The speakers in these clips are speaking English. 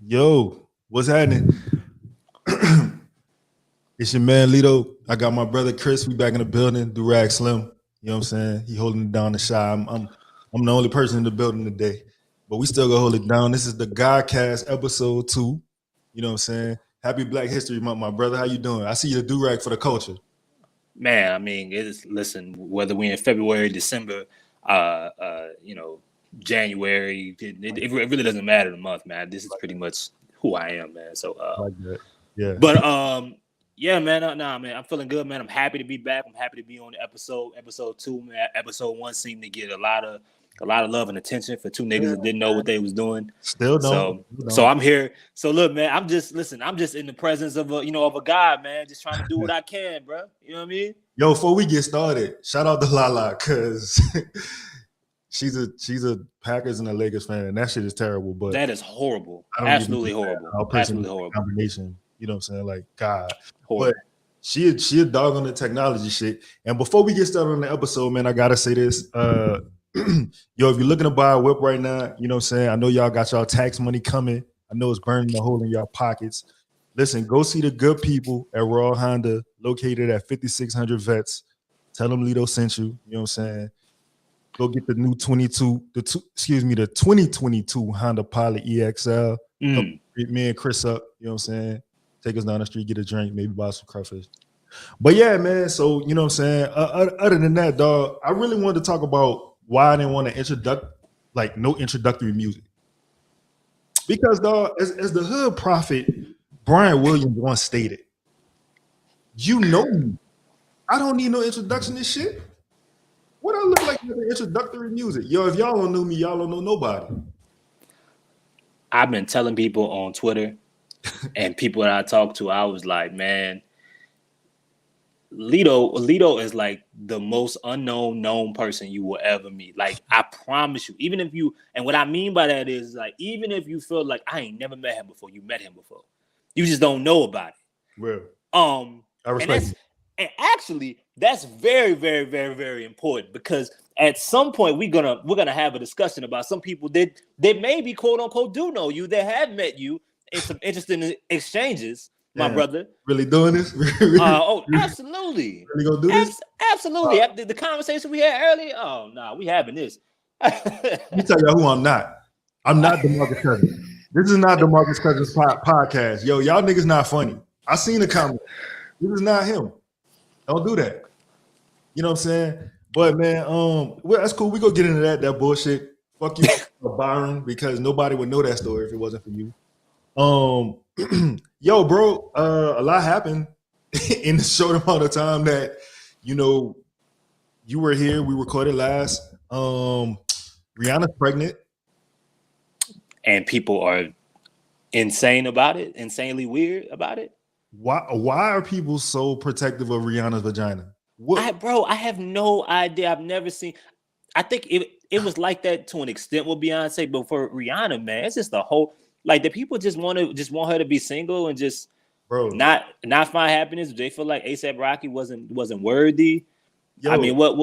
Yo, what's happening? It's your man Lito. I got my brother Chris. We back in the building. Durag Slim. You know what I'm saying? He holding it down the shy. I'm the only person in the building today, but we still gonna hold it down. This is the GawdCast episode 2. You know what I'm saying? Happy Black History Month, my brother. How you doing? I see you the durag for the culture. Man, I mean, listen, whether we in February, December, January, it really doesn't matter the month, man. This is pretty much who I am, man. So, Like that. Yeah. But yeah, man, man, I'm feeling good, man. I'm happy to be back. I'm happy to be on the episode 2, man. Episode 1 seemed to get a lot of love and attention for two niggas that didn't know what they was doing. Still don't. So I'm here. So look, man, I'm just in the presence of a God, man, just trying to do what I can, bro. You know what I mean? Yo, before we get started, shout out to Lala because she's a Packers and a Lakers fan, and that shit is terrible. But that is horrible. Absolutely horrible. Absolutely horrible combination. You know what I'm saying? Like God. Horrible. But she a dog on the technology shit. And before we get started on the episode, man, I gotta say this. Yo, if you're looking to buy a whip right now, you know what I'm saying? I know y'all got y'all tax money coming. I know it's burning a hole in y'all pockets. Listen, go see the good people at Raw Honda, located at 5600 Vets. Tell them Lito sent you. You know what I'm saying? Go get the new 2022 Honda Pilot EXL. Meet me and Chris up. You know what I'm saying? Take us down the street, get a drink, maybe buy some crawfish. But yeah, man. So you know what I'm saying. Other than that, dog, I really wanted to talk about why I didn't want to no introductory music. Because dog, as the hood prophet Brian Williams once stated, you know me. I don't need no introduction to shit. What I look like with the introductory music? Yo, if y'all don't know me, y'all don't know nobody. I've been telling people on Twitter and people that I talk to, I was like, man, Lito is like the most known person you will ever meet. Like, I promise you, even if you, and what I mean by that is like, even if you feel like I ain't never met him before, you met him before. You just don't know about it. Well, I respect you. And actually, that's very, very, very, very important because at some point we're gonna have a discussion about some people that maybe quote unquote do know you, that have met you in some interesting exchanges. My brother, really doing this? Absolutely. Really gonna do this? Absolutely. After the conversation we had earlier, we having this. Let me tell y'all who I'm not. I'm not DeMarcus Cousins. This is not DeMarcus Cousins podcast. Yo, y'all niggas not funny. I seen the comment. This is not him. Don't do that. You know what I'm saying? But man, well, that's cool. We go get into that bullshit. Fuck you, Byron, because nobody would know that story if it wasn't for you. Yo, bro, a lot happened in the short amount of time that you were here. We recorded last. Rihanna's pregnant, and people are insane about it, insanely weird about it. Why are people so protective of Rihanna's vagina? I have no idea. I've never seen. I think it was like that to an extent with Beyonce, but for Rihanna, man, it's just the whole. Like, the people just want her to be single and just not find happiness. They feel like A$AP Rocky wasn't worthy. Yo, I mean, what?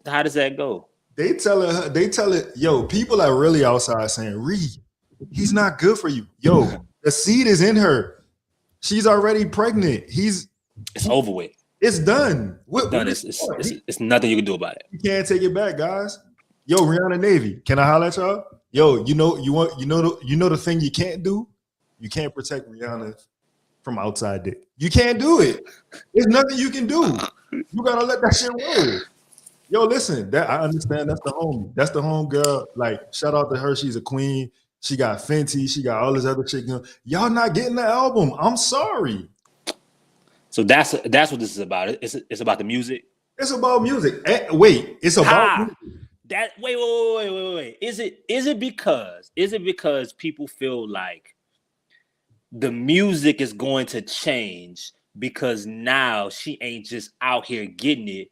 How does that go? They tell it. Yo, people are really outside saying, "Reed, he's not good for you." Yo, the seed is in her. She's already pregnant. It's over with. It's done. It's nothing you can do about it. You can't take it back, guys. Yo, Rihanna Navy, can I holler at y'all? Yo, you know the thing you can't do? You can't protect Rihanna from outside dick. You can't do it. There's nothing you can do. You gotta let that shit roll. Yo, listen, that I understand. That's the home. That's the home girl. Like, shout out to her. She's a queen. She got Fenty. She got all this other shit. Y'all not getting the album. I'm sorry. So that's what this is about. It's about the music. It's about music. Wait, it's about music. Wait. Is it because people feel like the music is going to change because now she ain't just out here getting it,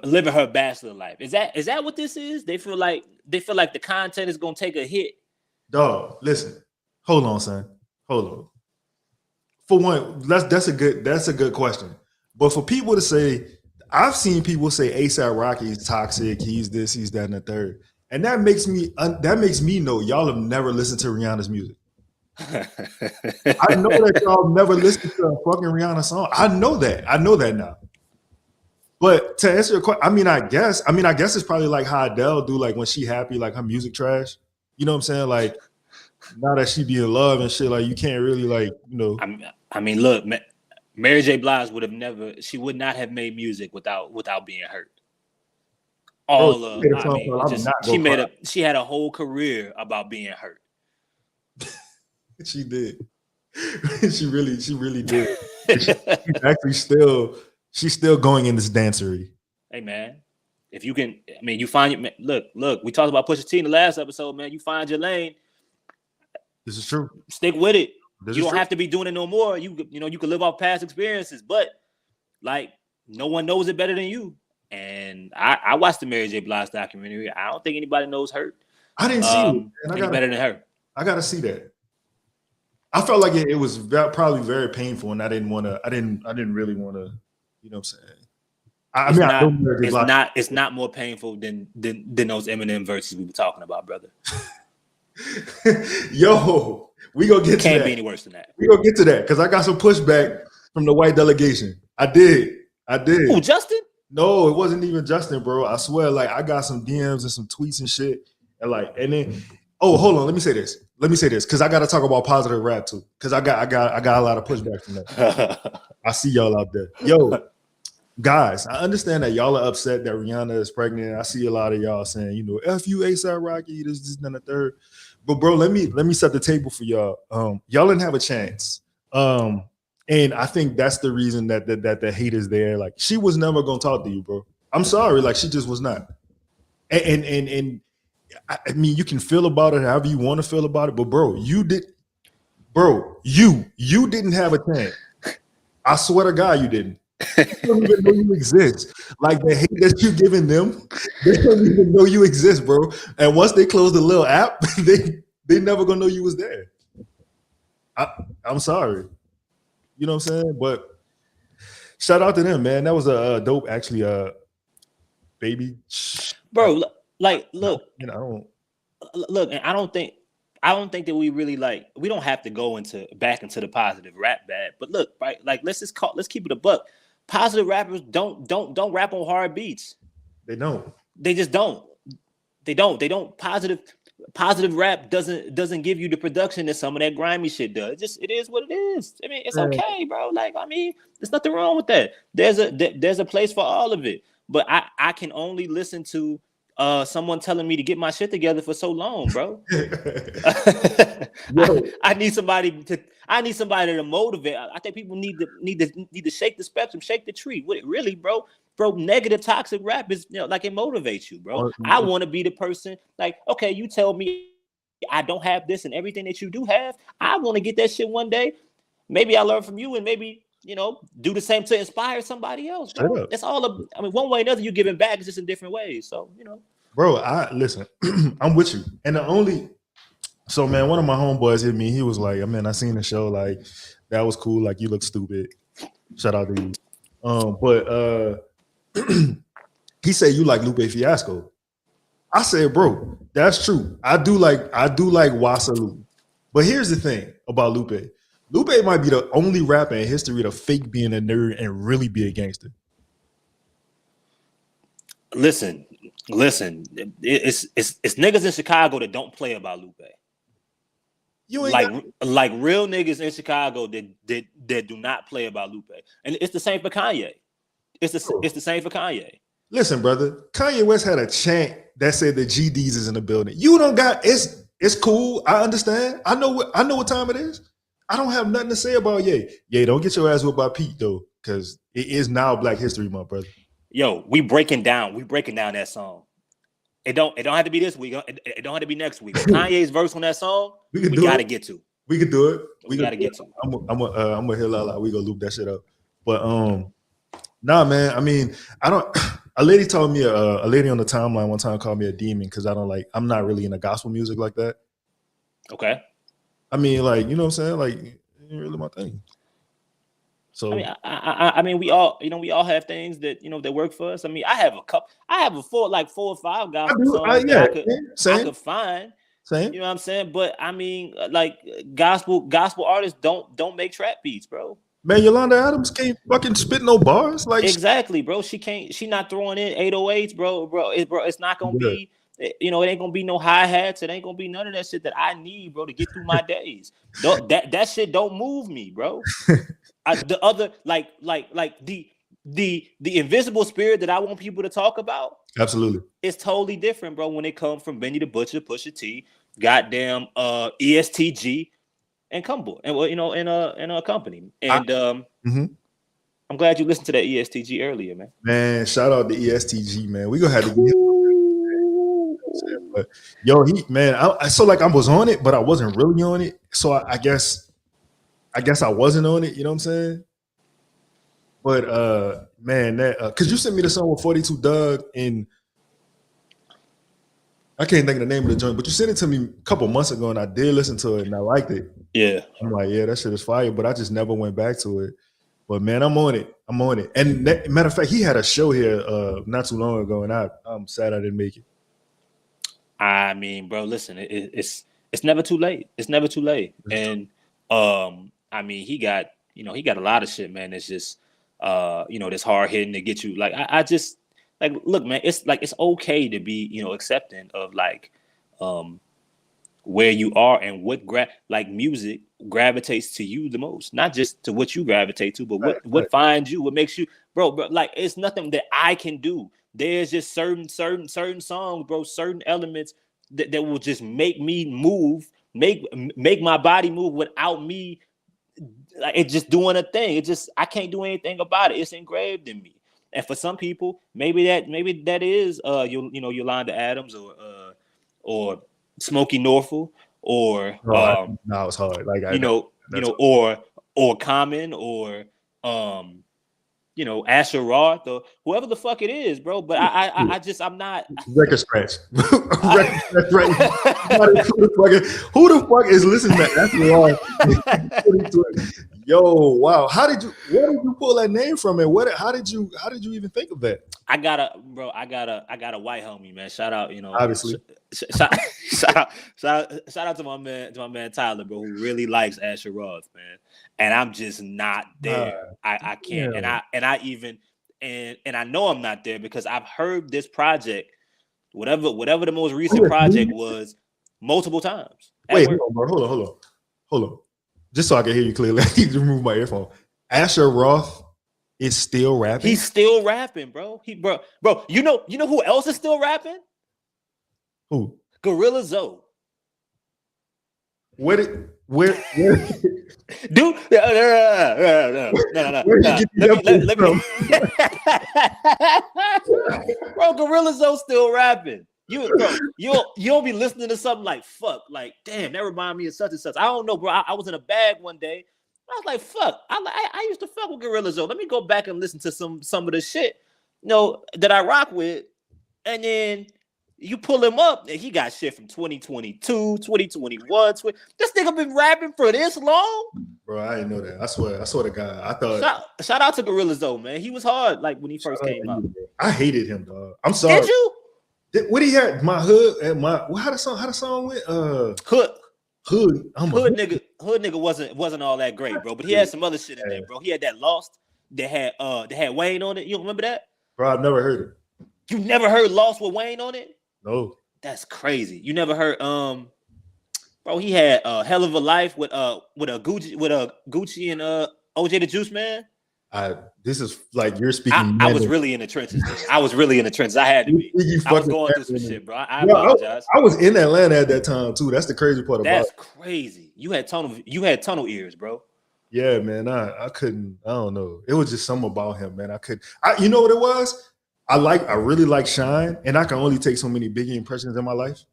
living her bachelor life? Is that what this is? They feel like the content is gonna take a hit. Dog, listen. Hold on, son. Hold on. For one, that's a good question. But for people to say, I've seen people say A$AP Rocky is toxic, he's this, he's that, and the third. And that makes me know y'all have never listened to Rihanna's music. I know that y'all never listened to a fucking Rihanna song. I know that now. But to answer your question, I guess it's probably like how Adele do, like when she happy, like her music trash. You know what I'm saying? Like now that she be in love and shit, like you can't really like, you know. I mean, look, Mary J. Blige she would not have made music without being hurt. She had a whole career about being hurt. She did. she really did. She's still going in this dancery. Hey man, if you can, you find it. Look. We talked about Pusha T in the last episode, man. You find your lane. This is true. Stick with it. You don't have to be doing it no more. You can live off past experiences, but like no one knows it better than you. And I watched the Mary J. Blige documentary. I don't think anybody knows her. I didn't see it. Any better than her. I gotta see that. I felt like it was probably very painful, and I didn't really want to. You know what I'm saying? It's not more painful than those Eminem verses we were talking about, brother. Yo, we gonna get to that. Can't be any worse than that. We gonna get to that because I got some pushback from the white delegation. I did. Who, Justin? No, it wasn't even Justin, bro. I swear, like I got some DMs and some tweets and shit, and then. Oh, hold on. Let me say this because I got to talk about positive rap too. Because I got a lot of pushback from that. I see y'all out there, yo, guys. I understand that y'all are upset that Rihanna is pregnant. I see a lot of y'all saying, you know, "F you, A$AP Rocky." This, and the third. But bro, let me set the table for y'all. Y'all didn't have a chance. And I think that's the reason that the hate is there. Like she was never gonna talk to you, bro. I'm sorry, like she just was not. And I mean, you can feel about it however you want to feel about it, but bro, you didn't have a chance. I swear to God, you didn't. They don't even know you exist. Like the hate that you're giving them, they don't even know you exist, bro. And once they close the little app, they never gonna know you was there. I'm sorry. You know what I'm saying? But shout out to them, man. That was a dope, actually, baby. Bro, like, look, you know, and I don't think that we really we don't have to go back into the positive rap bad. But look, right, like let's keep it a buck. Positive rappers don't rap on hard beats. They don't. They just don't. They don't. Positive rap doesn't give you the production that some of that grimy shit does. It is what it is. I mean, it's okay, bro. Like, I mean, there's nothing wrong with that. There's a place for all of it. But I can only listen to someone telling me to get my shit together for so long, bro. I need somebody to motivate. I think people need to shake the spectrum, shake the tree. What it really, bro, negative toxic rap is, like it motivates you, bro. I want to be the person, like, okay, you tell me I don't have this and everything that you do have. I want to get that shit one day. Maybe I learn from you and maybe, do the same to inspire somebody else, bro. That's all. One way or another, you're giving back. It's just in different ways. So, Bro, listen, I'm with you. And so man, one of my homeboys hit me. He was like, man, I seen the show. Like, that was cool. Like, you look stupid. Shout out to you. But he said you like Lupe Fiasco. I said, bro, that's true. I do like Wasalu. But here's the thing about Lupe. Lupe might be the only rapper in history to fake being a nerd and really be a gangster. Listen. It's niggas in Chicago that don't play about Lupe. You ain't like real niggas in Chicago that do not play about Lupe, and it's the same for Kanye. It's the same for Kanye. Listen, brother, Kanye West had a chant that said the GDs is in the building. You don't got it's cool. I understand. I know what time it is. I don't have nothing to say about Ye. Ye, don't get your ass whipped by Pete though, because it is now Black History Month, brother. Yo, we breaking down that song. It don't have to be this week. It don't have to be next week. Kanye's verse on that song, we gotta get to. We can do it. We gotta get to. I'm gonna hit out. We gonna loop that shit up. But nah, man. I mean, I don't. A lady told me a lady on the timeline one time called me a demon because I'm not really into gospel music like that. Okay. I mean, like, you know what I'm saying? Like, it ain't really my thing. So I mean, we all, we all have things that that work for us. I mean, I have four or five gospel songs that I could find. Same. You know what I'm saying? But I mean, like gospel artists don't make trap beats, bro. Man, Yolanda Adams can't fucking spit no bars. Like exactly, bro. She not throwing in 808s, bro. It's not gonna be. It ain't gonna be no hi-hats. It ain't gonna be none of that shit that I need, bro, to get through my days. That shit don't move me, bro. The other like the invisible spirit that I want people to talk about. Absolutely. It's totally different, bro, when it comes from Benny the Butcher, Pusha T, goddamn ESTG, and Cumbo, and in a company. And I'm glad you listened to that ESTG earlier, man. Man, shout out to ESTG, man. We gonna have to get but yo, I so like I was on it, but I wasn't really on it. So I guess I wasn't on it, you know what I'm saying? But man, that cause you sent me the song with 42 Doug, and I can't think of the name of the joint, but you sent it to me a couple months ago, and I did listen to it and I liked it. Yeah. I'm like, yeah, that shit is fire, but I just never went back to it. But man, I'm on it. And matter of fact, he had a show here not too long ago, and I'm sad I didn't make it. I mean, bro, listen, it's never too late. It's never too late. And I mean, he got a lot of shit, man. It's just that's hard hitting to get you. Like I just like, look, man, it's okay to be accepting of like where you are and what music gravitates to you the most, not just to what you gravitate to, but what finds you, what makes you, bro. Like it's nothing that I can do. There's just certain songs, bro, certain elements that will just make me move, make my body move without me like it just doing a thing. It just, I can't do anything about it. It's engraved in me. And for some people, maybe that is Yolanda Adams or Smokey Norfolk or no, it's hard. Like or Common or Asher Roth or whoever the fuck it is, bro. But I'm not record scratch. Right? Who the fuck is listening to Asher Roth? Yo, wow. Where did you pull that name from, and how did you even think of that? I got a white homie, man. Shout out, obviously. Shout out to my man Tyler, bro, who really likes Asher Roth, man. And I'm just not there. I can't. Yeah. And I know I'm not there because I've heard this project, whatever the most recent project was, multiple times. Wait, hold on. Just so I can hear you clearly, I need to remove my earphone. Asher Roth is still rapping. He's still rapping, bro. Bro. You know who else is still rapping? Who? Gorilla Zoe. Where? Dude, no. Let me. Bro, Gorilla Zoe still rapping. You don't be listening to something like fuck, like damn, that remind me of such and such. I don't know, bro. I was in a bag one day. I was like, fuck. I used to fuck with Gorilla Zoe. Let me go back and listen to some of the shit, that I rock with. And then you pull him up, and he got shit from 2022, 2021. This nigga been rapping for this long, bro. I didn't know that. I swear to God, I thought. Shout out to Gorilla Zoe, man. He was hard, like when he first came out. I hated him, dog. I'm sorry. Did you? What he had? My hood and how the song went? Hood nigga wasn't all that great, bro. But he had some other shit in there, bro. He had that Lost that had Wayne on it. You remember that? Bro, I've never heard it. You never heard Lost with Wayne on it? No. That's crazy. You never heard bro, he had a Hell of a Life with Gucci and OJ the Juice Man. This is like you're speaking. I was really in the trenches. I had to be. I was going through some shit, bro. I apologize. I was in Atlanta at that time too. That's the crazy part about it. That's crazy. You had tunnel ears, bro. Yeah, man. I couldn't. I don't know. It was just something about him, man. You know what it was? I really like Shine, and I can only take so many Biggie impressions in my life.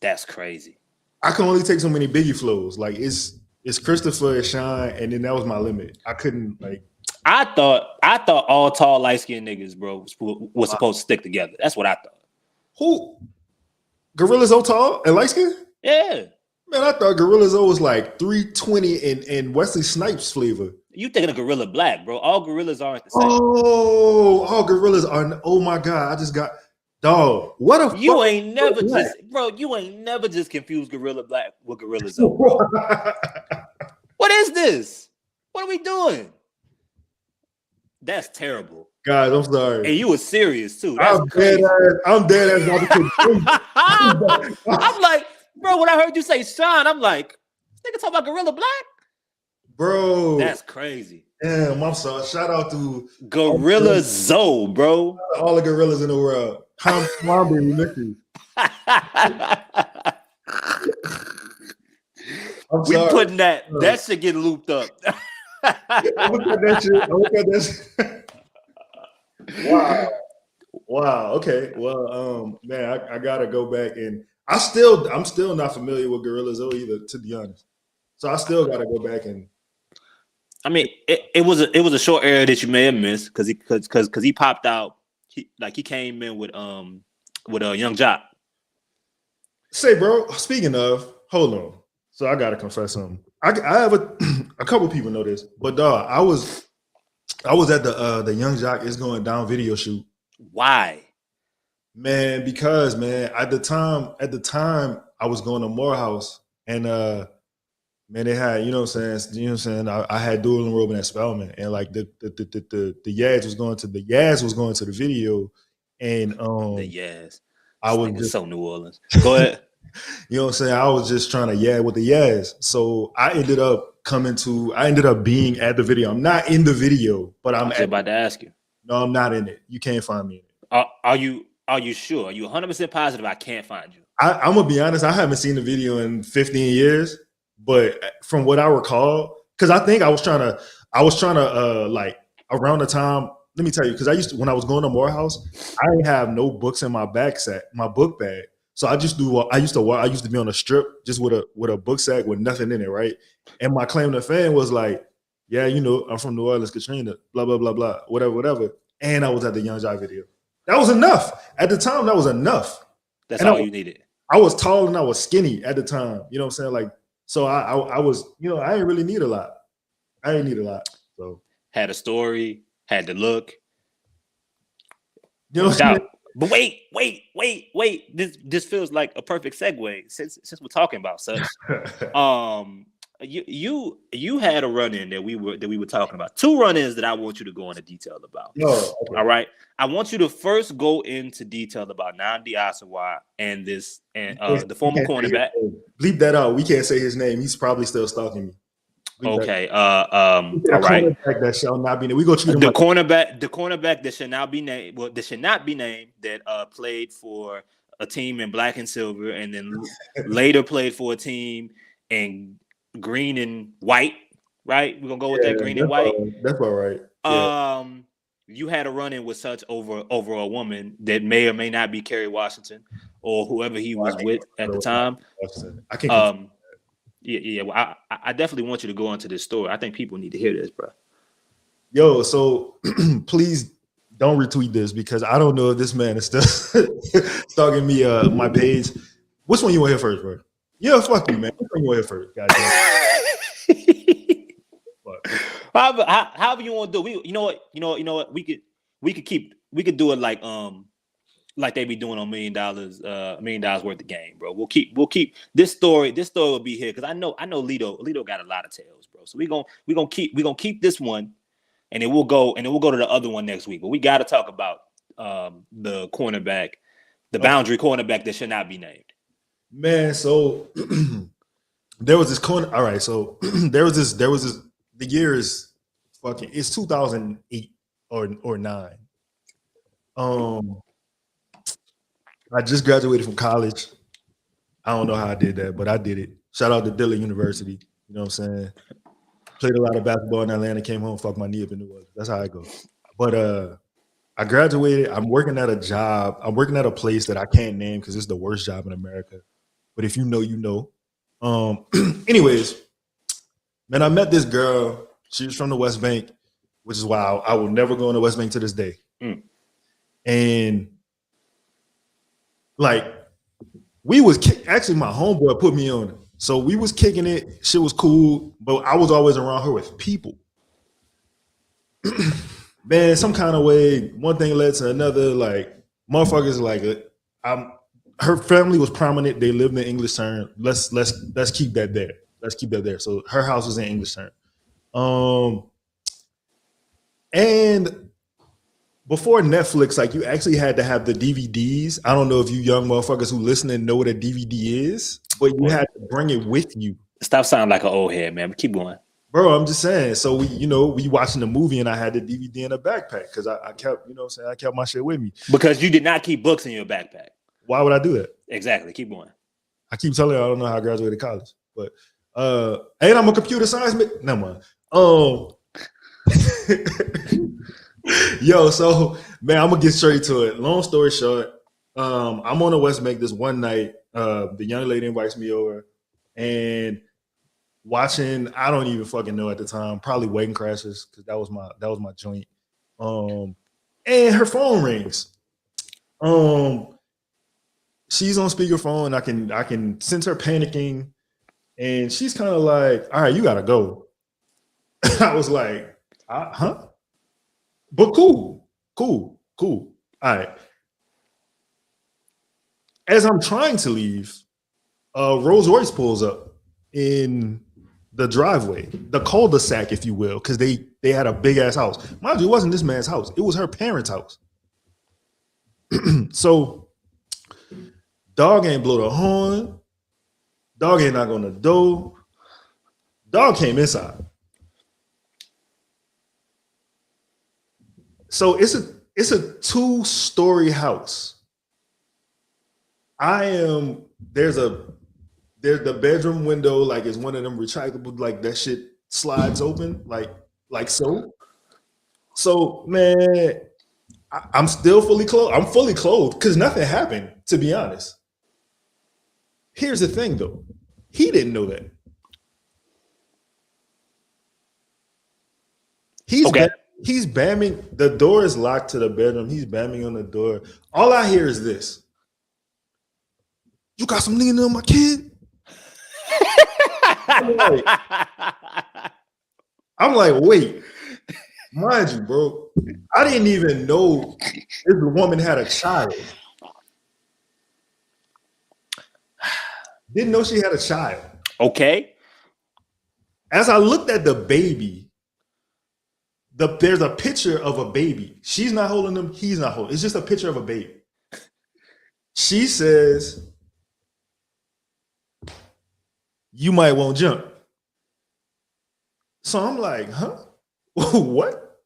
That's crazy. I can only take so many Biggie flows. Like it's Christopher and Shine, and then that was my limit. I couldn't like. I thought all tall, light-skinned niggas, bro, was supposed to stick together. That's what I thought. Who? Gorilla Zoe tall and light-skinned? Yeah. Man, I thought Gorilla Zoe was like 320 and Wesley Snipes flavor. You thinking of Gorilla Black, bro? All gorillas aren't the same. Oh, all gorillas are. Oh my god, I just got dog. What a You ain't never just, bro. You ain't never just confused Gorilla Black with Gorilla Zoe, bro. What is this? What are we doing? That's terrible. Guys, I'm sorry. And you were serious too. That's I'm crazy. I'm dead ass. I'm like, bro, when I heard you say Sean, I'm like, this nigga talk about Gorilla Black? Bro. That's crazy. Damn, I'm sorry. Shout out to Gorilla Zoe, bro. All the gorillas in the world. We miss you. We putting that shit get looped up. I'm gonna cut that shit. Wow. Okay. Well, man, I gotta go back, and I'm still not familiar with Gorilla Zoe either, to be honest. So I still gotta go back and. I mean, it was a short era that you may have missed because he popped out. He came in with Young Jock. Say, bro. Speaking of, hold on. So I gotta confess something. I have a couple people know this, but dog, I was at the Young Jock is going down video shoot. Why? Man, because at the time I was going to Morehouse, and man, they had, you know what I'm saying, I had dual enrollment at Spelman, and like the Yaz was going to the video, and the Yaz. I was just so New Orleans. Go ahead. You know what I'm saying? I was just trying to yab with the Yaz. So I ended up being at the video. I'm not in the video, but I'm about to ask you. No, I'm not in it. You can't find me in it. Are you sure? Are you 100% positive I can't find you? I'm gonna be honest, I haven't seen the video in 15 years, but from what I recall, because I think I was trying to like around the time, let me tell you, because when I was going to Morehouse, I didn't have no books in my book bag. So I used to be on a strip just with a book sack with nothing in it, right? And my claim to fame was like, yeah, you know, I'm from New Orleans, Katrina, blah, blah, blah, blah, whatever. And I was at the Young Jock video. That was enough. At the time, that was enough. That's all you needed. I was tall and I was skinny at the time. You know what I'm saying? Like, so I was, you know, I didn't really need a lot. So had a story, had the look. You know what I'm saying? But wait. This feels like a perfect segue since we're talking about such. You had a run-in that we were talking about. 2 run-ins that I want you to go into detail about. Oh, okay. All right. I want you to first go into detail about Nnamdi Asomugha and the former cornerback. Bleep that out. We can't say his name. He's probably still stalking me. Okay. All right. That shall not be named. We go treat him the cornerback that should not be named. Well, that should not be named. That played for a team in black and silver, and then later played for a team in green and white. Right? We're gonna go with that green and white. That's all right. Yeah. You had a run-in with such over a woman that may or may not be Kerry Washington or whoever he was with at the time. I can't. Yeah. Well, I definitely want you to go into this story. I think people need to hear this, bro. Yo, so please don't retweet this because I don't know if this man is still stalking me my page. Which one you want to hear first, bro? Yeah, fuck you, man. Which one you want to hear first? However you want to do it. You know what? We could do it like they be doing on $1 million worth of game, bro. We'll keep this story will be here because I know Lito got a lot of tails, bro. So we gonna keep this one, and then we'll go to the other one next week. But we got to talk about the cornerback, the boundary cornerback that should not be named. Man, so there was this corner. All right, so there was this. The year is it's 2008 or 9. I just graduated from college. I don't know how I did that, but I did it. Shout out to Dillon University. You know what I'm saying? Played a lot of basketball in Atlanta, came home, fucked my knee up in New Orleans. That's how I go. But I graduated. I'm working at a job. I'm working at a place that I can't name because it's the worst job in America. But if you know, you know. Anyways, man, I met this girl. She was from the West Bank, which is why I will never go in the West Bank to this day. And like actually my homeboy put me on it. So we was kicking it. Shit was cool, but I was always around her with people. man, some kind of way, one thing led to another. Like motherfuckers, like her family was prominent. They lived in English Turn. Let's keep that there. Let's keep that there. So her house was in English Turn. And before Netflix, like you actually had to have the DVDs. I don't know if you young motherfuckers who listen know what a DVD is, but you had to bring it with you. Stop sounding like an old head, man. But keep going. Bro, I'm just saying. So we watching the movie and I had the DVD in a backpack because I kept, you know what I'm saying, I kept my shit with me. Because you did not keep books in your backpack. Why would I do that? Exactly. Keep going. I keep telling you I don't know how I graduated college. But and I'm a computer science never mind. Yo, so man, I'm gonna get straight to it. Long story short, I'm on the West Bank this one night. The young lady invites me over and watching, I don't even fucking know at the time, probably Wedding Crashers, because that was my joint. And her phone rings. She's on speakerphone. I can sense her panicking, and she's kind of like, all right, you gotta go. I was like, huh? But cool. All right. As I'm trying to leave, Rolls Royce pulls up in the driveway, the cul-de-sac, if you will, because they had a big ass house. Mind you, it wasn't this man's house; it was her parents' house. So, dog ain't blow the horn. Dog ain't knock on the door. Dog came inside. So it's a 2-story house. There's the bedroom window, like it's one of them retractable, like that shit slides open, like so. So man, I'm still fully clothed. I'm fully clothed because nothing happened, to be honest. Here's the thing though. He didn't know that. He's bamming. The door is locked to the bedroom. He's bamming on the door. All I hear is this. You got some nigga on my kid? I'm like, wait. Mind you, bro, I didn't even know this woman had a child. Didn't know she had a child. Okay. As I looked at the baby, there's a picture of a baby. She's not holding him. He's not holding. It's just a picture of a baby. She says, you might won't jump. So I'm like, huh? What?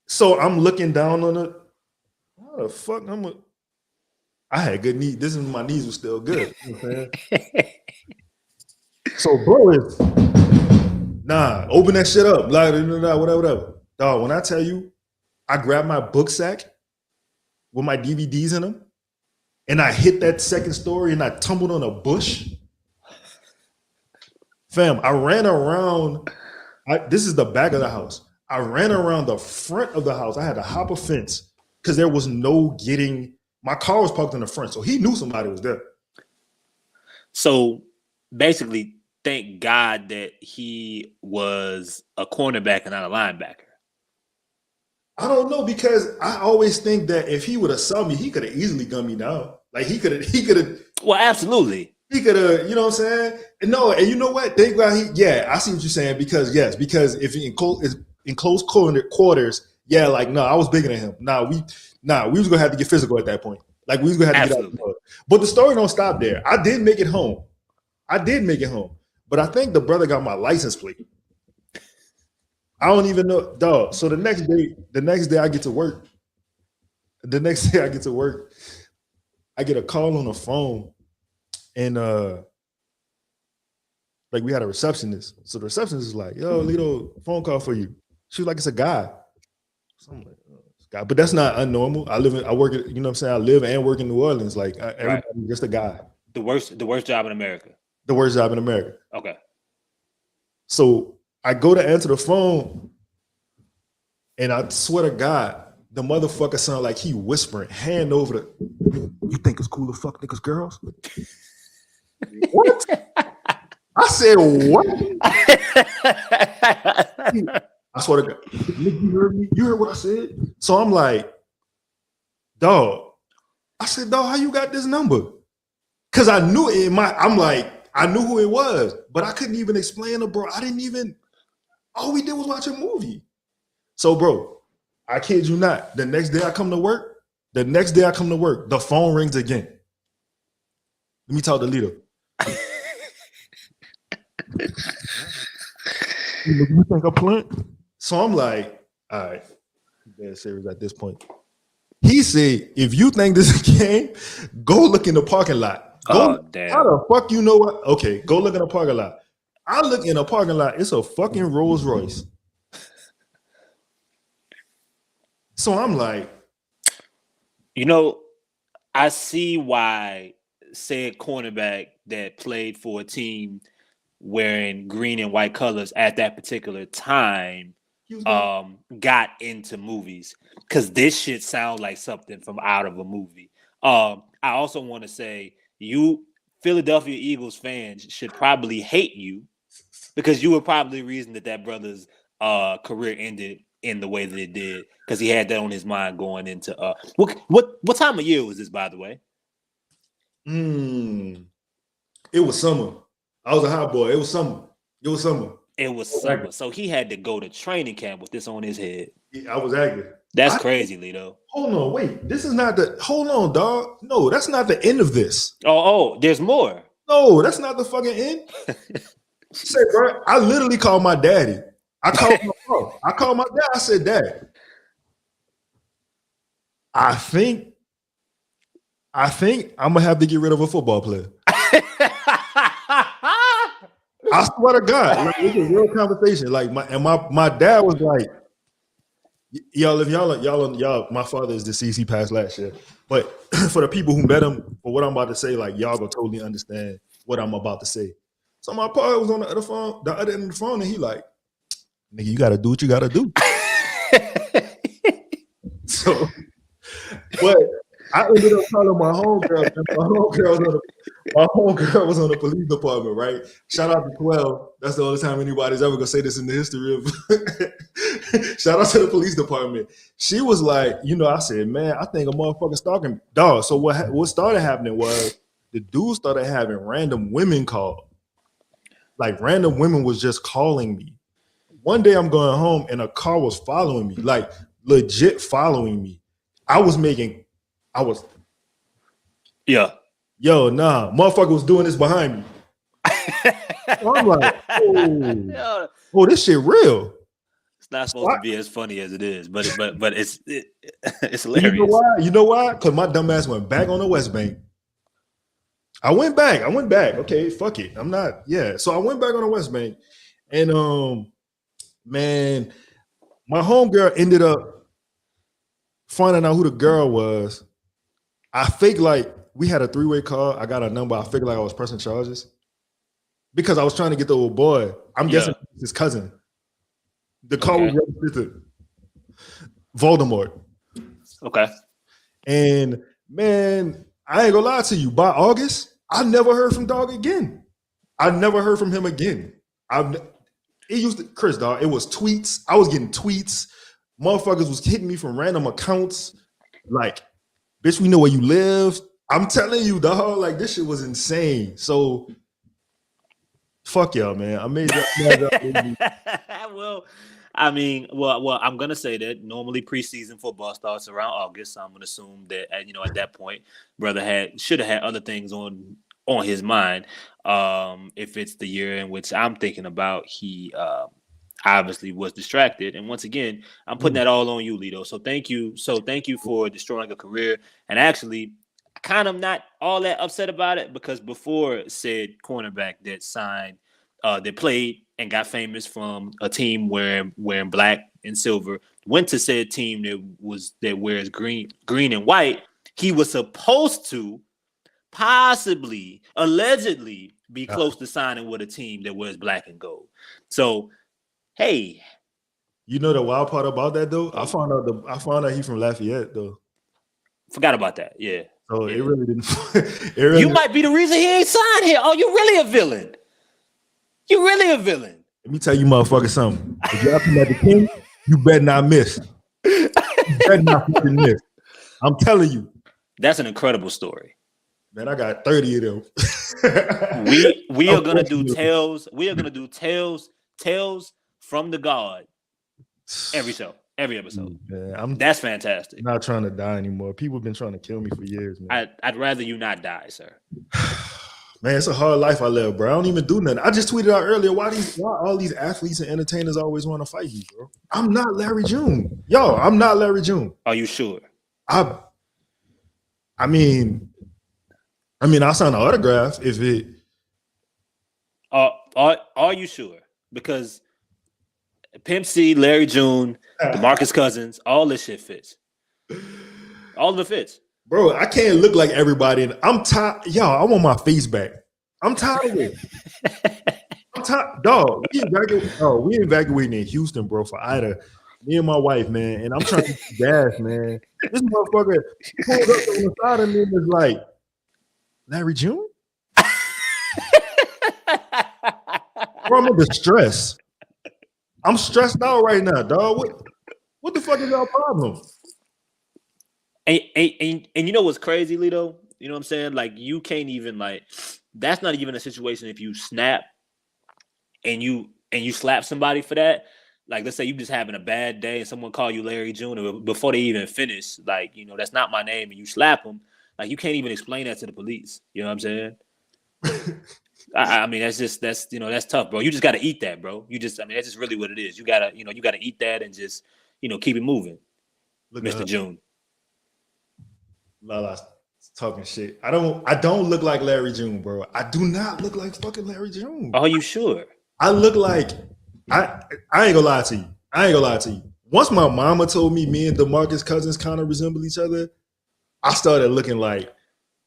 So I'm looking down on it. How the fuck? I had good knees. This is my knees were still good. You know what I'm saying? So bro is open that shit up. Blah, blah, blah, whatever. Dog, when I tell you, I grabbed my book sack with my DVDs in them, and I hit that second story and I tumbled on a bush. Fam, I ran around. This is the back of the house. I ran around the front of the house. I had to hop a fence because there was no getting. My car was parked in the front, so he knew somebody was there. So basically, thank God that he was a cornerback and not a linebacker. I don't know, because I always think that if he would have saw me, he could have easily gunned me down. Like he could have. Well, absolutely. He could have, you know what I'm saying? No, and you know what? Thank God I see what you're saying, because if in close quarters, I was bigger than him. We was gonna have to get physical at that point. Like we was gonna have to get out. But the story don't stop there. I did make it home. But I think the brother got my license plate. I don't even know, dog. So the next day I get to work. I get a call on the phone, and we had a receptionist. So the receptionist is like, "Yo, Lito, phone call for you." She was like, "It's a guy." So I'm like, "Oh, it's a guy," but that's not unnormal. I work at, you know what I'm saying? I live and work in New Orleans. Like everybody, just a guy. The worst job in America. The worst job in America. Okay. So I go to answer the phone, and I swear to God, the motherfucker sounded like he whispering, hand over the. You think it's cool to fuck niggas girls? What? I said what? I swear to God, nigga, you heard me? You heard what I said? So I'm like, dog. I said, dog, how you got this number? Because I knew it in I'm like, I knew who it was, but I couldn't even explain to bro. All we did was watch a movie. So, bro, I kid you not. The next day I come to work, the phone rings again. Let me talk to Lito. You think I'm playing? So I'm like, all right, dead serious at this point. He said, if you think this is a game, go look in the parking lot. Damn. How the fuck you know what? Okay, go look in the parking lot. I look in the parking lot, it's a fucking Rolls Royce. So I'm like, you know, I see why said cornerback that played for a team wearing green and white colors at that particular time got into movies, because this shit sounds like something from out of a movie. I also want to say, you Philadelphia Eagles fans should probably hate you, because you were probably the reason that brother's career ended in the way that it did, because he had that on his mind going into what time of year was this, by the way? It was summer. I was a hot boy. It was summer. So he had to go to training camp with this on his head. Yeah, I was active. That's crazy, Lito. Hold on, wait. This is not hold on, dog. No, that's not the end of this. Oh, there's more. No, that's not the fucking end. Say, bro, I literally called my daddy. I called my dad. I said, Dad, I think I'm gonna have to get rid of a football player. I swear to God, like, it's a real conversation. Like my dad was like, y'all, my father is deceased. He passed last year. But for the people who met him, for what I'm about to say, like, y'all gonna totally understand what I'm about to say. So my father was on the other end of the phone, and he like, nigga, you gotta do what you gotta do. So, but I ended up calling my homegirl. My homegirl was on the police department, right? Shout out to 12. That's the only time anybody's ever gonna say this in the history of. Shout out to the police department. She was like, I said, man, I think a motherfucker stalking me. Dog. So what started happening was the dude started having random women call. Like, random women was just calling me. One day I'm going home and a car was following me, like legit following me. Yeah. Yo, nah, motherfucker was doing this behind me. So I'm like, oh, this shit real. It's not supposed to be as funny as it is, but it's hilarious. You know why? Because my dumb ass went back on the West Bank. I went back. Okay, fuck it. I'm not. Yeah. So I went back on the West Bank, and man, my homegirl ended up finding out who the girl was. I faked like we had a 3-way call. I got a number. I figured like I was pressing charges because I was trying to get the old boy. I'm guessing his cousin. The call was registered to Voldemort. Okay. And man, I ain't gonna lie to you. By August, I never heard from dog again. I never heard from him again. Chris, dog, it was tweets. I was getting tweets. Motherfuckers was hitting me from random accounts. Like, bitch, we know where you live. I'm telling you, dog, like, this shit was insane. So, fuck y'all, man. I made that. Well, I mean, I'm gonna say that normally preseason football starts around August. So I'm gonna assume that at that point, brother should have had other things on his mind. If it's the year in which I'm thinking about, he obviously was distracted. And once again, I'm putting that all on you, Lito. So thank you. Thank you for destroying a career. And actually, kind of not all that upset about it, because before said cornerback that signed, that played and got famous from a team wearing black and silver, went to said team that wears green and white. He was supposed to possibly, allegedly, be close to signing with a team that wears black and gold. So, hey, you know the wild part about that though? I found out he from Lafayette though. Forgot about that. Yeah. So yeah. It really didn't. You might be the reason he ain't signed here. Oh, you're really a villain. You're really a villain. Let me tell you, motherfucker, something. If y'all come at the king, you better not miss. You better not fucking miss. I'm telling you. That's an incredible story. Man, I got 30 of them. we are gonna do tales. We are gonna do tales from the God every show, every episode. Man, that's fantastic. Not trying to die anymore. People have been trying to kill me for years, man. I'd rather you not die, sir. Man, it's a hard life I live, bro. I don't even do nothing. I just tweeted out earlier, why all these athletes and entertainers always want to fight you, bro? I'm not Larry June. Yo, I'm not Larry June. Are you sure? I mean, I'll sign an autograph if it. Are you sure? Because Pimp C, Larry June, DeMarcus Cousins, all this shit fits. All of it fits. Bro, I can't look like everybody. I'm tired. Yo, I want my face back. I'm tired of it. I'm tired. Dog, we evacuating in Houston, bro, for Ida. Me and my wife, man. And I'm trying to gas, man. This motherfucker pulled up on the side of me and was like, Larry June? Bro, I'm in distress. I'm stressed out right now, dog. What the fuck is our problem? And you know what's crazy, Lito? You know what I'm saying? Like, you can't even, like, that's not even a situation if you snap and you slap somebody for that. Like, let's say you just having a bad day and someone call you Larry Jr. before they even finish, like, you know, that's not my name, and you slap them. Like, you can't even explain that to the police. You know what I'm saying? I mean, that's tough, bro. You just got to eat that, bro. That's just really what it is. You gotta eat that and just, keep it moving. Look, Mr. June. Lala's talking shit. I don't look like Larry June, bro. I do not look like fucking Larry June. Are you sure? I look like I ain't gonna lie to you. Once my mama told me and DeMarcus Cousins kind of resemble each other, I started looking like,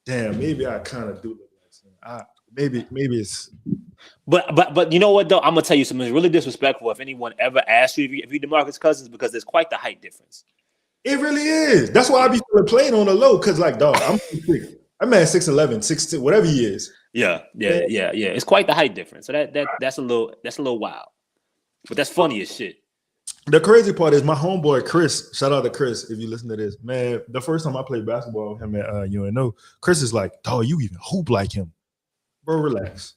damn, maybe I kind of do look like him. Maybe it's. But you know what though? I'm gonna tell you something really disrespectful. If anyone ever asks you if you DeMarcus Cousins, because there's quite the height difference. It really is. That's why I be playing on the low, because like, dog, I'm at 6'11", 6'10", whatever he is. Yeah. It's quite the height difference. So that's a little wild. But that's funny as shit. The crazy part is my homeboy Chris. Shout out to Chris if you listen to this, man. The first time I played basketball with him at UNO, Chris is like, "Dog, you even hoop like him, bro. Relax."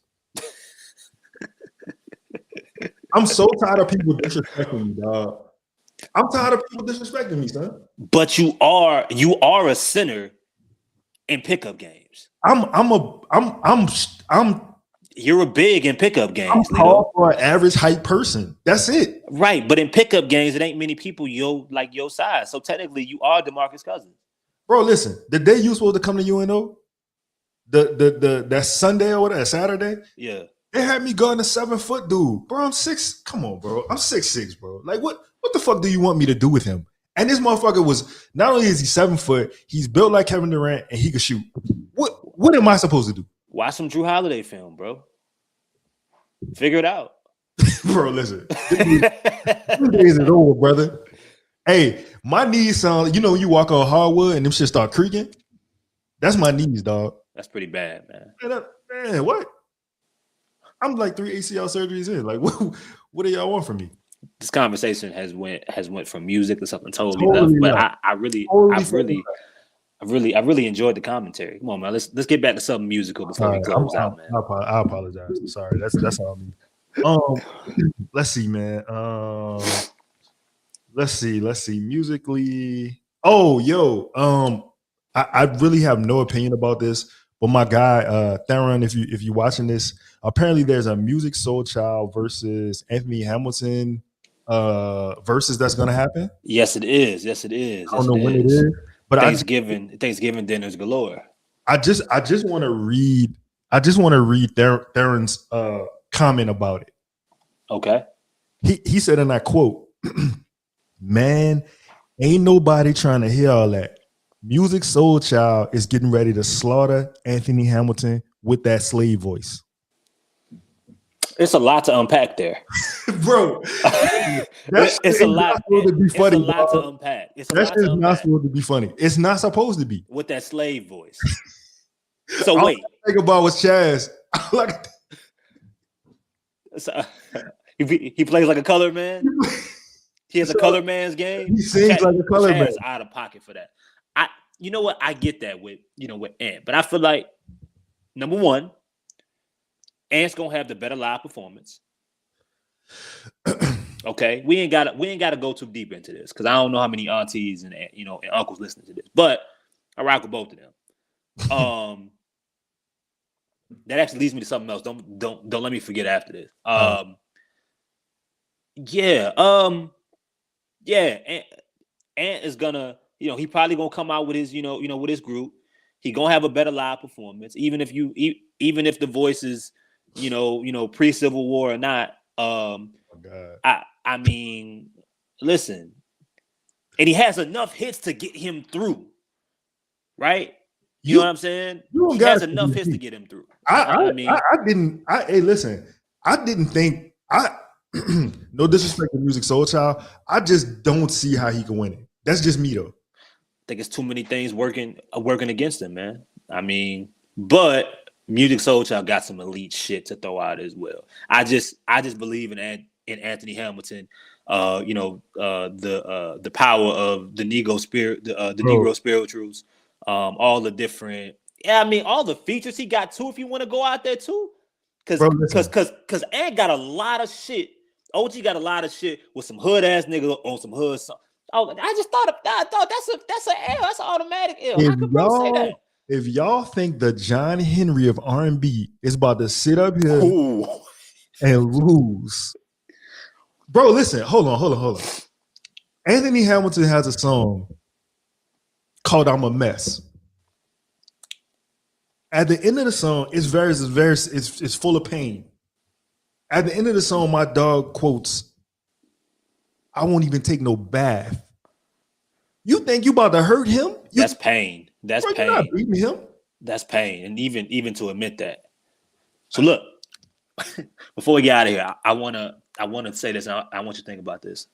I'm so tired of people disrespecting me, dog. I'm tired of people disrespecting me, son. But you are a sinner in pickup games. You're a big in pickup games. I'm called for an average height person. That's it. Right, but in pickup games, it ain't many people your size. So technically, you are DeMarcus Cousins. Bro, listen. The day you supposed to come to UNO, that Sunday or whatever, Saturday. Yeah. They had me guarding a 7-foot dude. Bro, I'm 6. Come on, bro. I'm 6'6", bro. Like, what the fuck do you want me to do with him? And this motherfucker was, not only is he 7 foot, he's built like Kevin Durant and he can shoot. What am I supposed to do? Watch some Drew Holiday film, bro. Figure it out. Bro, listen. This days is over, brother. Hey, my knees sound, you walk on hardwood and them shit start creaking? That's my knees, dog. That's pretty bad, man. Man, what? I'm like 3 ACL surgeries in. Like, what do y'all want from me? This conversation has went from music to something totally left. But I really enjoyed the commentary. Come on, man. Let's get back to something musical before we close out, man. I apologize. I'm sorry. That's all I mean. Let's see, man. Let's see. Musically. Oh, yo. I really have no opinion about this. But my guy, Theron, if you're watching this, apparently there's a Music Soul Child versus Anthony Hamilton versus that's gonna happen. Yes, it is. I don't know when it is, but Thanksgiving dinners galore. I just want to read. Theron's comment about it. Okay. He said, and I quote, "Man, ain't nobody trying to hear all that. Music Soul Child is getting ready to slaughter Anthony Hamilton with that slave voice." It's a lot to unpack there, bro. It's a lot. It's a lot to unpack. That's not supposed to be funny. It's not supposed to be with that slave voice. So wait, think about what's Chaz. So, He plays like a colored man. He has a colored man's game. He sings like a colored man. Chad's out of pocket for that. You know what? I get that with Ant, but I feel like number one, Ant's gonna have the better live performance. Okay, we ain't gotta go too deep into this because I don't know how many aunties and uncles listening to this, but I rock with both of them. That actually leads me to something else. Don't let me forget after this. Ant is gonna, he probably gonna come out with his, with his group. He gonna have a better live performance, even if the voice is, pre-Civil War or not. I mean, listen, and he has enough hits to get him through, right? You know what I'm saying? He has enough hits to get him through. I didn't think no disrespect to Music Soul Child. I just don't see how he can win it. That's just me though. I think it's too many things working against him, man. I mean, but Music Soul Child got some elite shit to throw out as well. I just believe in Anthony Hamilton. The power of the Negro spirit, the Negro spirituals, all the different. Yeah, I mean, all the features he got too. If you want to go out there too, because Ant got a lot of shit. OG got a lot of shit with some hood ass niggas on some hood song. Oh, I thought that's an L. That's an automatic L. How could bro say that? If y'all think the John Henry of R&B is about to sit up here and lose, bro, listen, hold on. Anthony Hamilton has a song called "I'm a Mess." At the end of the song, it's full of pain. At the end of the song, my dog quotes, "I won't even take no bath." You think you about to hurt him? That's pain. That's pain. You're not beating him. That's pain, and even to admit that. So look, before we get out of here, I wanna say this. And I want you to think about this.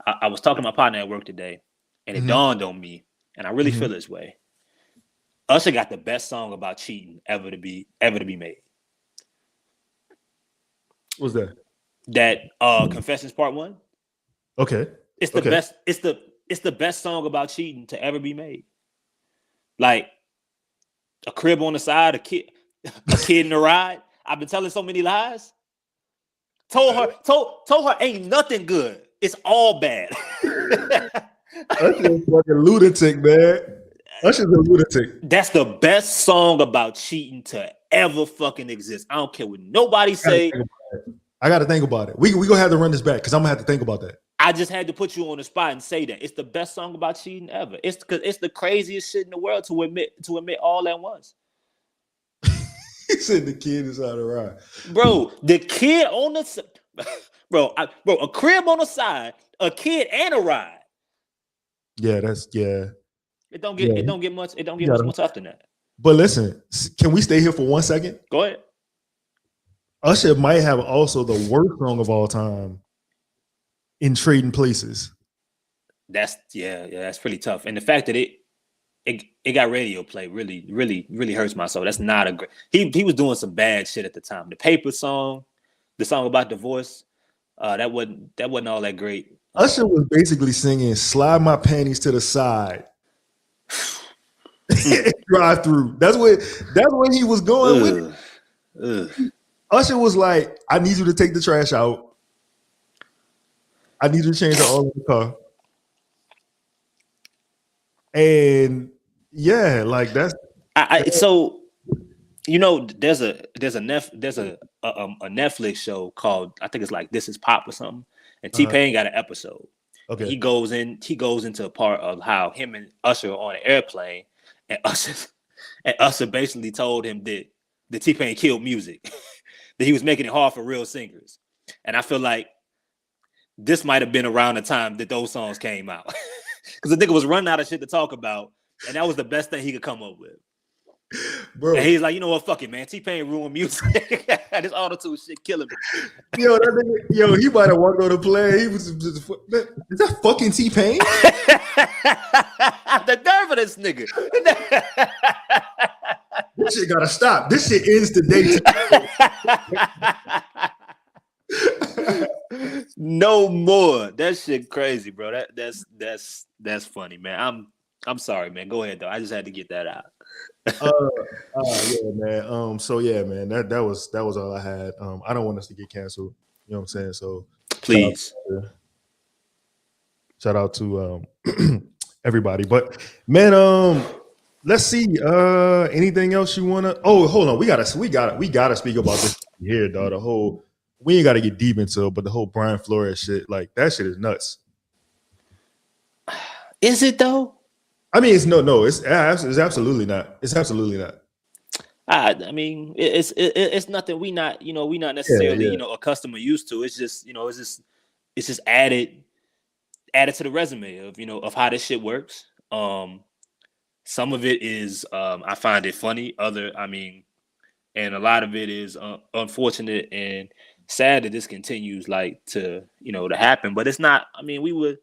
I was talking to my partner at work today, and it dawned on me, and I really feel this way. Usher got the best song about cheating ever to be made. What's that? That Confessions Part 1. Okay. It's the best. It's the best song about cheating to ever be made. Like a crib on the side, a kid in the ride. I've been telling so many lies. Told her ain't nothing good. It's all bad. Usher's a fucking lunatic, man. Usher's a lunatic. That's the best song about cheating to ever fucking exist. I don't care what nobody say. I got to think about it. We gonna have to run this back because I'm gonna have to think about that. I just had to put you on the spot and say that it's the best song about cheating ever. It's because it's the craziest shit in the world to admit all at once. He said the kid is out of ride, bro. The kid on the a crib on the side, a kid and a ride. Yeah, It don't get much more tough than that. But listen, can we stay here for 1 second? Go ahead. Usher might have also the worst song of all time in Trading Places. That's pretty tough. And the fact that it got radio play really hurts my soul. That's not a great. He was doing some bad shit at the time. The Paper song, the song about divorce, that wasn't all that great. Usher was basically singing "Slide My Panties to the Side." Drive through. That's what he was going with. Usher was like, "I need you to take the trash out. I need you to change the oil in the car." And yeah, like that's. So, there's a Netflix show called, I think it's like This Is Pop or something, and T-Pain got an episode. Okay. He goes into a part of how him and Usher are on an airplane, and Usher basically told him that T-Pain killed music, that he was making it hard for real singers. And I feel like this might have been around the time that those songs came out, because the nigga was running out of shit to talk about, and that was the best thing he could come up with. Bro, and he's like, you know what? Fuck it, man. T-Pain ruined music. This auto-tune shit killing me. He might have walked on the plane. He was just, is that fucking T-Pain? The nerve of this nigga. This shit gotta stop. This shit ends today. No more. That shit crazy, bro. That's funny, man. I'm sorry, man. Go ahead though. I just had to get that out. Yeah, man. So yeah, man. That was all I had. I don't want us to get canceled. You know what I'm saying? So Please. shout out to everybody. But man, let's see. Anything else you wanna? Oh, hold on. We gotta speak about this here, dog. The whole we ain't gotta get deep into it, but the whole Brian Flores shit, like that shit is nuts. Is it though? I mean, it's absolutely not. It's absolutely not. I mean, it's nothing we not necessarily accustomed or used to. It's just it's just added to the resume of how this shit works. Some of it is I find it funny. And a lot of it is unfortunate and sad that this continues to happen. But it's not. I mean,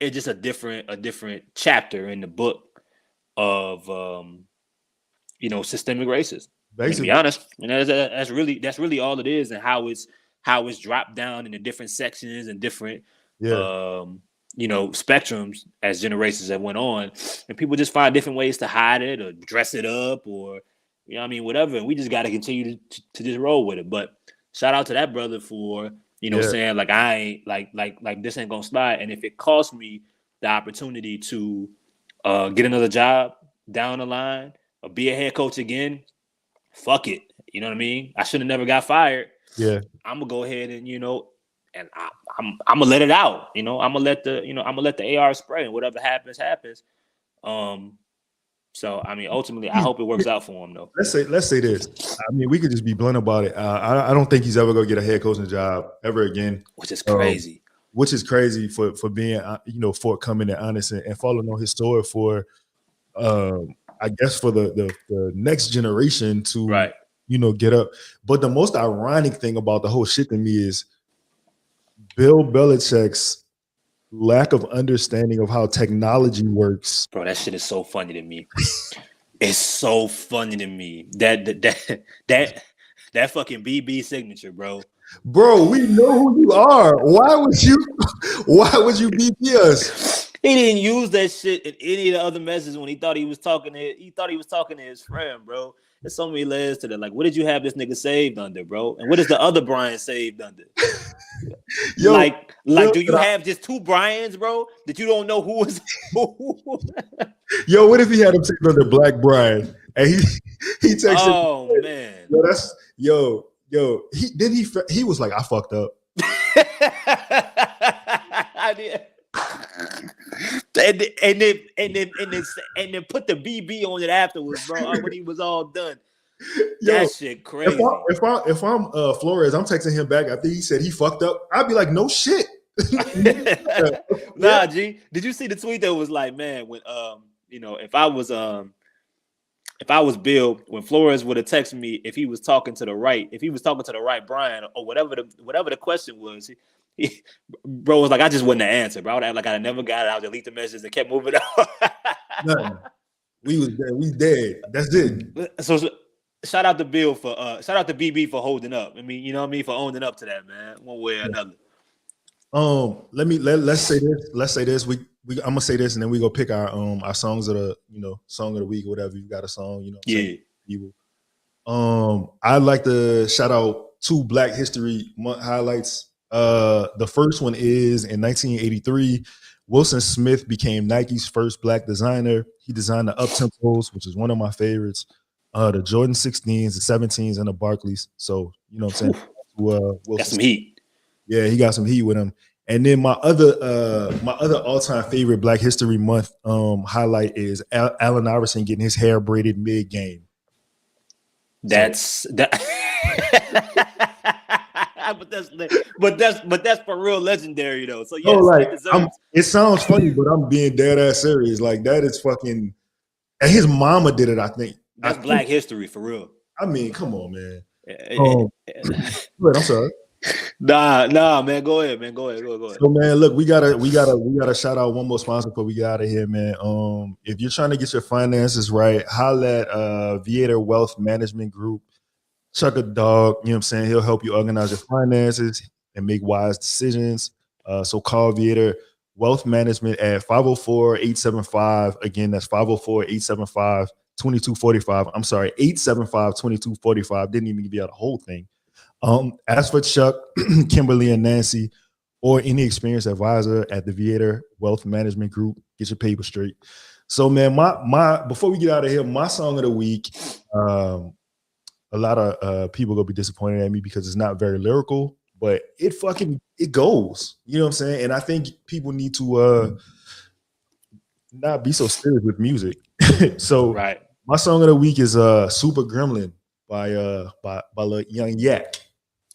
it's just a different chapter in the book of systemic racism. Basically, to be honest, and that's really all it is, and how it's dropped down into different sections and different spectrums as generations have went on, and people just find different ways to hide it or dress it up or whatever. And we just got to continue to just roll with it. But shout out to that brother for saying I ain't like this ain't gonna slide. And if it costs me the opportunity to get another job down the line or be a head coach again, fuck it. You know what I mean? I should have never got fired. Yeah, I'm gonna go ahead and and I'm gonna let it out. I'm gonna let the AR spray, and whatever happens. So I mean, ultimately, I hope it works out for him though. Let's say this. I mean, we could just be blunt about it. I don't think he's ever gonna get a head coaching job ever again, which is crazy. Which is crazy for being forthcoming and honest and following on his story for I guess for the next generation to get up. But the most ironic thing about the whole shit to me is Bill Belichick's lack of understanding of how technology works. Bro, that shit is so funny to me. It's so funny to me. That fucking BB signature, bro. Bro, we know who you are. Why would you BB us? He didn't use that shit in any of the other messages when he thought he was talking to his friend, bro. There's so many layers to that. Like, what did you have this nigga saved under, bro? And what is the other Brian saved under? Yo, do you have just two Brians, bro? That you don't know who was who? Yo, what if he had him saved under Black Brian and he texted? Oh man, he was like, I fucked up. I did. And then put the BB on it afterwards, bro. When he was all done. That shit crazy. If I'm Flores, I'm texting him back after he said he fucked up. I'd be like, no shit. Nah, G. Did you see the tweet that was like, man, when if I was Bill, when Flores would have texted me if he was talking to the right Brian or whatever the question was, bro was like, I just wouldn't have answered, bro. I would act like I never got it. I would delete the message and kept moving on. Nothing. We dead. That's it. So shout out to Bill shout out to BB for holding up. I mean, for owning up to that, man, one way or another. Let's say this. I'm gonna say this and then we go pick our songs of the song of the week or whatever. You got a song, people. I'd like to shout out 2 Black History Month highlights. The first one is in 1983, Wilson Smith became Nike's first Black designer. He designed the up-tempos, which is one of my favorites, the Jordan 16s, the 17s, and the Barclays. So, you know what I'm saying? Wilson got some heat. Yeah, he got some heat with him. And then my other all-time favorite Black History Month highlight is Allen Iverson getting his hair braided mid-game. That's but that's for real legendary though. So yes, it sounds funny, but I'm being dead ass serious. Like that is fucking. And his mama did it. I think that's Black history for real. I mean, come on, man. I'm sorry. Nah, man. Go ahead, man. Go ahead. So, man, look, we gotta shout out one more sponsor before we get out of here, man. If you're trying to get your finances right, holla at Viator Wealth Management Group. Chuck a dog, you know what I'm saying? He'll help you organize your finances, and make wise decisions. So call Viator Wealth Management at 504-875. Again, that's 504-875-2245. I'm sorry, 875-2245. Didn't even give you out the whole thing. As for Chuck, Kimberly, and Nancy, or any experienced advisor at the Viator Wealth Management Group, get your paper straight. So, man, my before we get out of here, my song of the week, a lot of people gonna be disappointed at me because it's not very lyrical, but it goes. You know what I'm saying? And I think people need to not be so serious with music. So, right. My song of the week is Super Gremlin by Young Yak.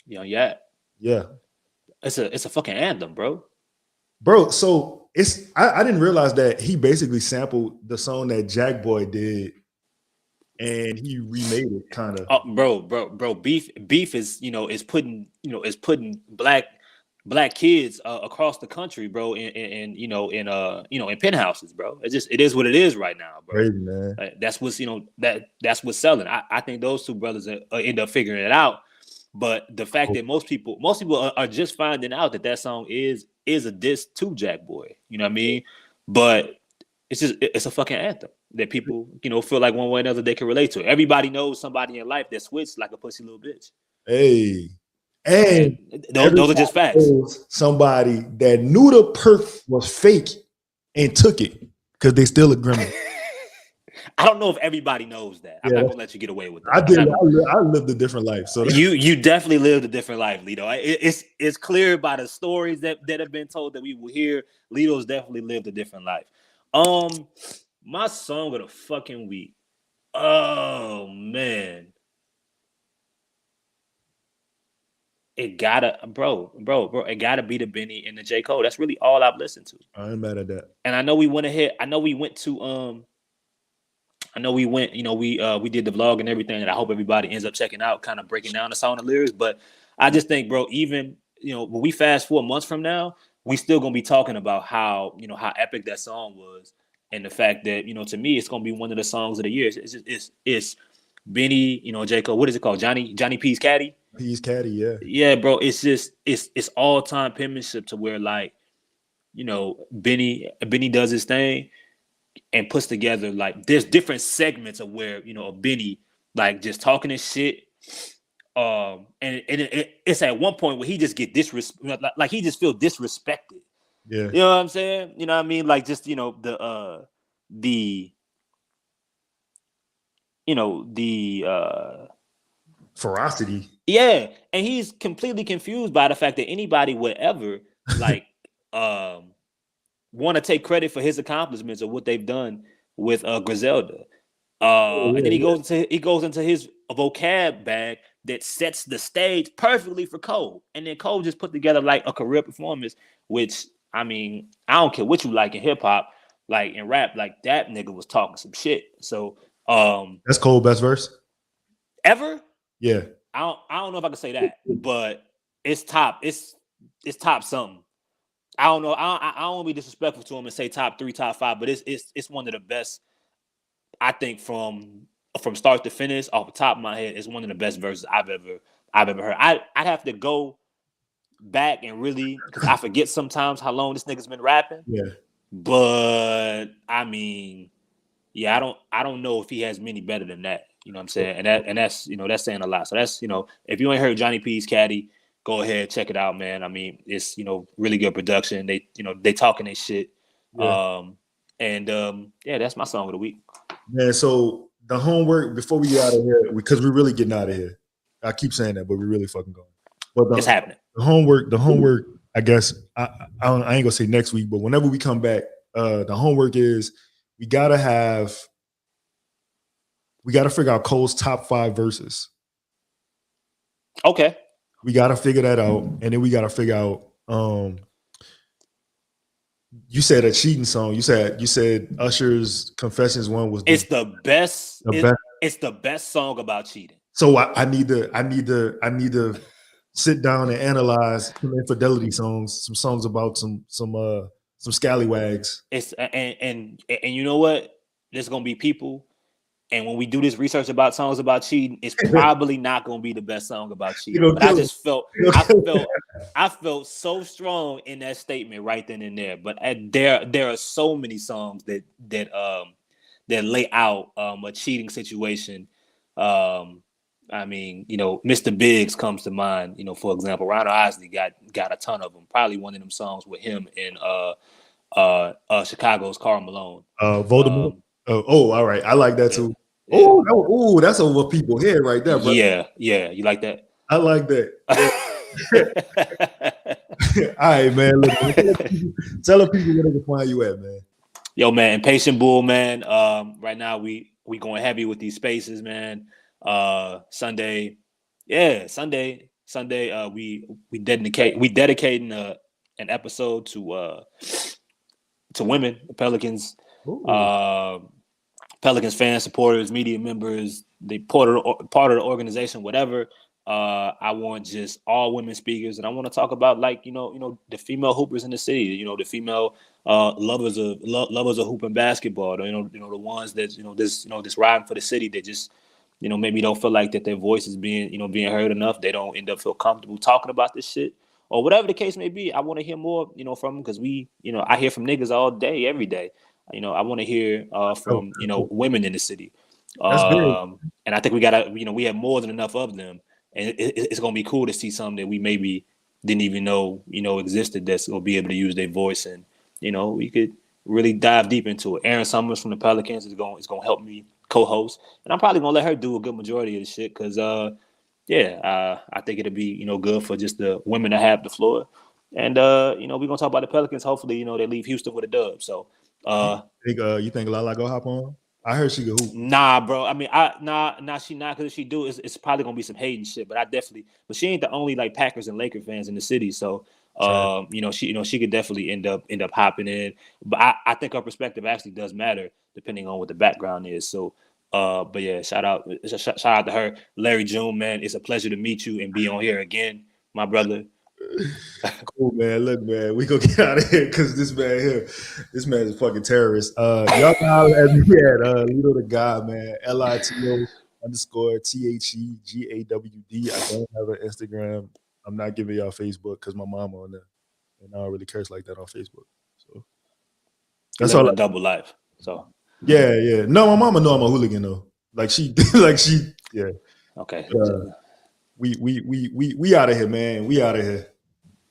Young Yak. Yeah. It's a fucking anthem, bro. Bro, so I didn't realize that he basically sampled the song that Jack Boy did and he remade it kind of. Oh, bro. Beef is is putting black kids across the country, bro, in penthouses, bro. It is what it is right now, bro. Crazy, man. That's what's that's what's selling. I think those two brothers end up figuring it out. But the fact that most people are just finding out that song is a diss to Jack Boy. You know what I mean? But it's a fucking anthem that people feel like one way or another they can relate to. Everybody knows somebody in life that switched like a pussy little bitch. Hey, and those are just facts. Somebody that knew the perk was fake and took it because they still a gremlin. I don't know if everybody knows that. I'm not gonna let you get away with that. I lived a different life. So you definitely lived a different life, Lito. It's clear by the stories that have been told that we will hear. Lito's definitely lived a different life. My song of the fucking week. Oh man. It gotta, bro. It gotta be the Benny and the J. Cole. That's really all I've listened to. I ain't mad at that. And I know we went ahead. I know we went, we did the vlog and everything, and I hope everybody ends up checking out, kind of breaking down the song and lyrics. But I just think, bro, even when we fast forward months from now, we still gonna be talking about how how epic that song was, and the fact that to me it's gonna be one of the songs of the year. It's Benny, J. Cole. What is it called? Johnny P's Caddy. P's Caddy, yeah. Yeah, bro. It's just it's all time penmanship to where Benny does his thing and puts together there's different segments of where Benny just talking his shit, and it's at one point where he just get disrespect, he just feel disrespected. Yeah, you know what I'm saying? You know what I mean? The ferocity. Yeah, and he's completely confused by the fact that anybody would ever want to take credit for his accomplishments or what they've done with Griselda. And then he goes into his vocab bag that sets the stage perfectly for Cole. And then Cole just put together a career performance, which I mean, I don't care what you like in hip hop, in rap, that nigga was talking some shit. So that's Cole's best verse ever. Yeah, I don't know if I can say that, but it's top. It's top something. I don't know. I don't want to be disrespectful to him and say top 3, top 5, but it's one of the best. I think from start to finish, off the top of my head, it's one of the best verses I've ever heard. I'd have to go back and really, because I forget sometimes how long this nigga's been rapping. Yeah, but I mean, yeah, I don't know if he has many better than that. You know what I'm saying? And that's that's saying a lot. So that's if you ain't heard Johnny P's Caddy, go ahead, check it out, man. I mean, it's really good production. They they talking their shit. Yeah. Yeah, that's my song of the week. Man, so the homework before we get out of here, because we're really getting out of here. I keep saying that, but we're really fucking going. But it's happening. The homework. I guess I ain't gonna say next week, but whenever we come back, the homework is we gotta figure out Cole's top 5 verses. Okay. We gotta figure that out, and then we gotta figure out. You said a cheating song. You said Usher's Confessions one was. It's the best. It's the best song about cheating. So I need to sit down and analyze some infidelity songs, some songs about some scallywags. It's and you know what? There's gonna be people And when we do this research about songs about cheating, it's probably not going to be the best song about cheating. But I just felt, I felt so strong in that statement right then and there. But there are so many songs that lay out a cheating situation. I mean, Mr. Biggs comes to mind. For example, Ronald Isley got a ton of them. Probably one of them songs with him in Chicago's Karl Malone. Voldemort. All right. I like that too. Yeah. Oh, that's over people's head right there, bro. Yeah. You like that? I like that. All right, man. Look, tell the people where they can find you at, man. Yo, man, Impatient Bull, man. Right now we going heavy with these spaces, man. Sunday. We dedicating an episode to women, the Pelicans. Pelicans fans, supporters, media members, they part of the organization, whatever. I want just all women speakers, and I want to talk about the female hoopers in the city. The female lovers of hooping basketball. The ones that this riding for the city that just maybe don't feel like that their voice is being heard enough. They don't end up feel comfortable talking about this shit or whatever the case may be. I want to hear more from them because I hear from niggas all day, every day. I want to hear from women in the city, and I think we gotta we have more than enough of them, and it's gonna be cool to see something that we maybe didn't even know existed that's gonna be able to use their voice, and we could really dive deep into it. Aaron Summers from the Pelicans is gonna help me co-host, and I'm probably gonna let her do a good majority of the shit because I think it'll be good for just the women to have the floor, and we're gonna talk about the Pelicans. Hopefully they leave Houston with a dub. So. You think Lala go hop on? I heard she go hoop. Nah, bro. I mean, she not because if she do, it's probably gonna be some hating shit. But but she ain't the only Packers and Laker fans in the city. So, she could definitely end up hopping in. But I think her perspective actually does matter depending on what the background is. So, but yeah, shout out to her, Larry June, man. It's a pleasure to meet you and be on here again, my brother. Cool, man. Look, man, we gonna get out of here because this man is a fucking terrorist. Y'all can holler at me at Lito the God, man. LITO_THEGAWD. I don't have an Instagram. I'm not giving y'all Facebook because my mom on there, and I don't really curse like that on Facebook. So that's all. A double life. So yeah. No, my mama know I'm a hooligan though. Yeah. Okay. We out of here, man. We out of here.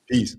Peace.